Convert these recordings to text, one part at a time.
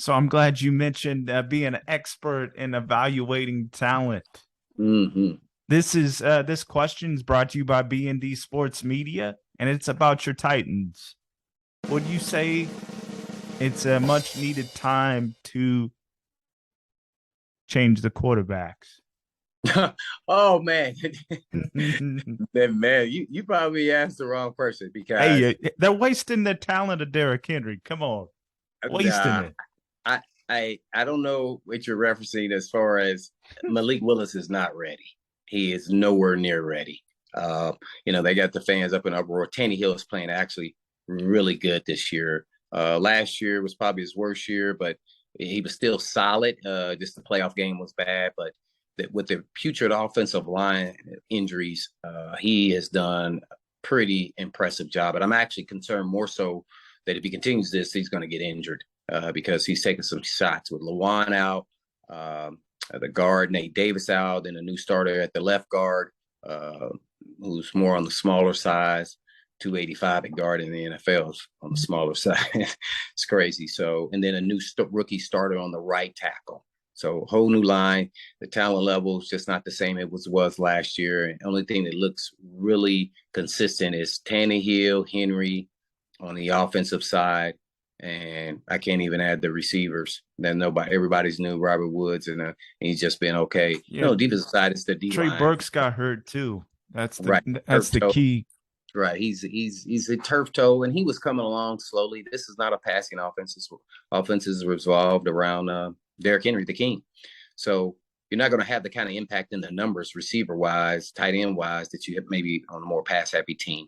So I'm glad you mentioned being an expert in evaluating talent. Hmm. This question is brought to you by B&D Sports Media, and it's about your Titans. Would you say it's a much needed time to change the quarterbacks? Oh man, man, you probably asked the wrong person because They're wasting the talent of Derrick Henry. Come on, wasting uh, it. I don't know what you're referencing as far as Malik Willis is not ready. He is nowhere near ready. Uh, they got the fans up in uproar. Tannehill is playing actually really good this year. Last year was probably his worst year, but he was still solid. Just the playoff game was bad, but with the putrid offensive line injuries, he has done a pretty impressive job. But I'm actually concerned more so that if he continues this, he's going to get injured because he's taking some shots with Lewan out, the guard Nate Davis out, and a new starter at the left guard, uh, who's more on the smaller size. 285 at guard in the NFL on the smaller side. It's crazy. So, and then a new rookie starter on the right tackle. So, whole new line. The talent level is just not the same it was last year. And the only thing that looks really consistent is Tannehill, Henry on the offensive side, and I can't even add the receivers. That everybody's new Robert Woods, and he's just been okay. Yeah, No, defensive side is the D Trey line, Burks got hurt too. That's the right? that's Turf the toe, key. right? He's a turf toe, and he was coming along slowly. This is not a passing offense. This offense is revolved around Derrick Henry, the king. So you're not going to have the kind of impact in the numbers, receiver wise, tight end wise, that you have maybe on a more pass happy team.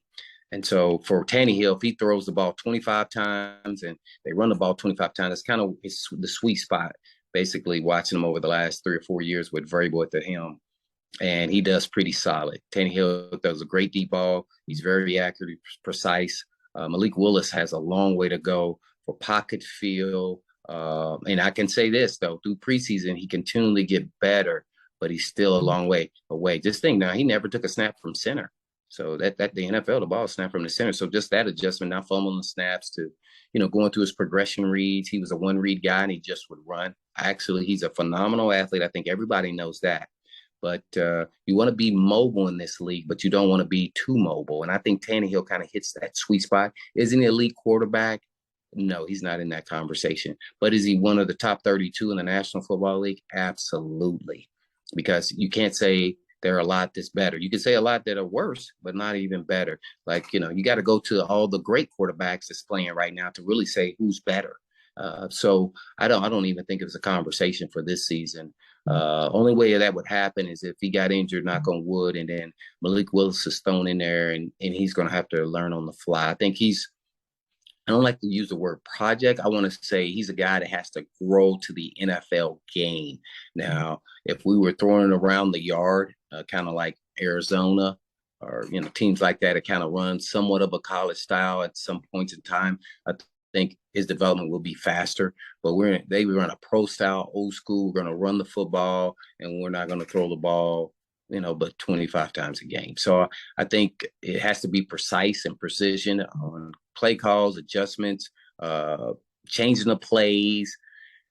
And so for Tannehill, if he throws the ball 25 times and they run the ball 25 times, it's the sweet spot. Basically, watching him over the last 3 or 4 years with Vrabel at the helm, and he does pretty solid. Tannehill does a great deep ball. He's very accurate, precise. Malik Willis has a long way to go for pocket feel. And I can say this though, through preseason, he continually get better, but he's still a long way away. Just think now, he never took a snap from center. So that the NFL, the ball snapped from the center. So just that adjustment, not fumbling the snaps to, going through his progression reads. He was a one read guy and he just would run. Actually, he's a phenomenal athlete. I think everybody knows that. But you want to be mobile in this league, but you don't want to be too mobile. And I think Tannehill kind of hits that sweet spot. Is he an elite quarterback? No, he's not in that conversation. But is he one of the top 32 in the National Football League? Absolutely. Because you can't say there are a lot that's better. You can say a lot that are worse, but not even better. Like, you got to go to all the great quarterbacks that's playing right now to really say who's better. So I don't even think it's a conversation for this season. Only way that would happen is if he got injured, knock on wood, and then Malik Willis is thrown in there, and he's going to have to learn on the fly. I don't like to use the word project. I want to say he's a guy that has to grow to the NFL game. Now, if we were throwing around the yard, kind of like Arizona or teams like that, it kind of runs somewhat of a college style at some points in time. I think his development will be faster. But they run a pro style, old school. We're going to run the football, and we're not going to throw the ball, but 25 times a game. So I think it has to be precise and precision on play calls, adjustments, changing the plays.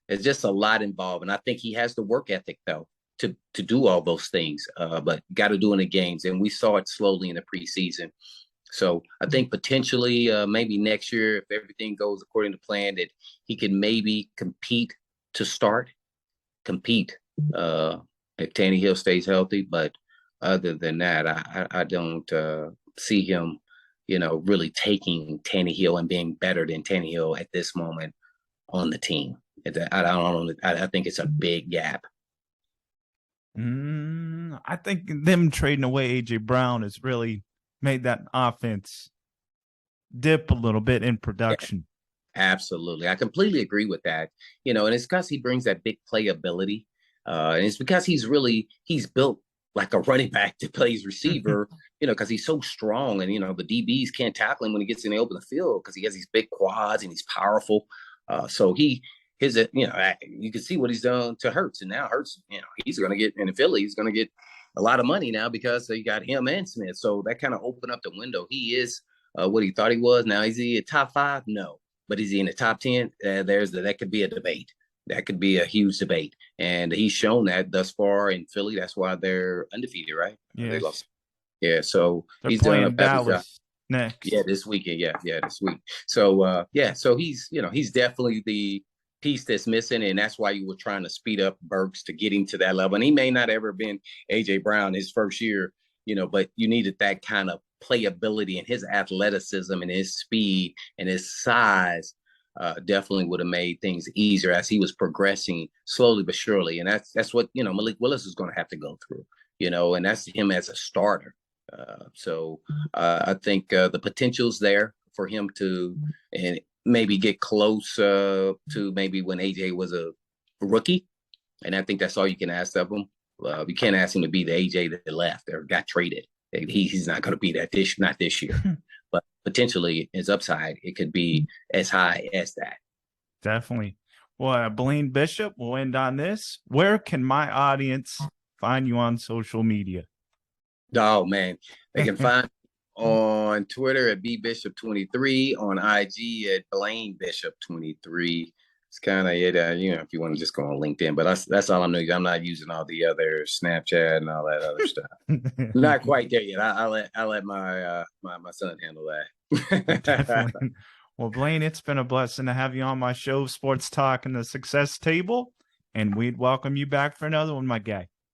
There's just a lot involved, and I think he has the work ethic though to do all those things. But got to do in the games, and we saw it slowly in the preseason. So I think potentially maybe next year, if everything goes according to plan, that he can maybe compete if Tannehill stays healthy. But other than that, I don't see him, really taking Tannehill and being better than Tannehill at this moment on the team. I think it's a big gap. I think them trading away AJ Brown has really made that offense dip a little bit in Yeah, production. absolutely. I completely agree with that. And it's because he brings that big playability. And it's because he's built like a running back that plays receiver, because he's so strong and, the DBs can't tackle him when he gets in the open field because he has these big quads and he's powerful. So you can see what he's done to Hurts. And now Hurts, he's going to get in Philly, he's going to get a lot of money now because they got him and Smith. So that kind of opened up the window. He is what he thought he was. Now, is he a top five? No. but is he in the top 10? That could be a debate. That could be a huge debate. And he's shown that thus far in Philly. That's why they're undefeated, right? They Yes. lost. Yeah. So They're he's doing a playing better job. Dallas next. Yeah, this weekend. Yeah, this week. So so he's definitely the piece that's missing, and that's why you were trying to speed up Burks to get him to that level. And he may not ever been AJ Brown his first year, but you needed that kind of playability, and his athleticism and his speed and his size definitely would have made things easier as he was progressing slowly but surely. And that's what Malik Willis is going to have to go through, and that's him as a starter. I think the potential's there for him to and maybe get close to maybe when AJ was a rookie. And I think that's all you can ask of him. You can't ask him to be the AJ that left or got traded. He's not going to be that not this year. But potentially his upside, it could be as high as that. Definitely. Well, Blaine Bishop, we'll end on this. Where can my audience find you on social media? Oh, man. They can find on Twitter at bbishop23, on IG at Blaine Bishop23. It's kind of it, if you want to just go on LinkedIn, but that's all I'm doing. I'm not using all the other Snapchat and all that other stuff. Not quite there yet. I'll let my son handle that. Definitely. Well, Blaine, it's been a blessing to have you on my show, Sports Talk and the Success Table, and we'd welcome you back for another one, my guy.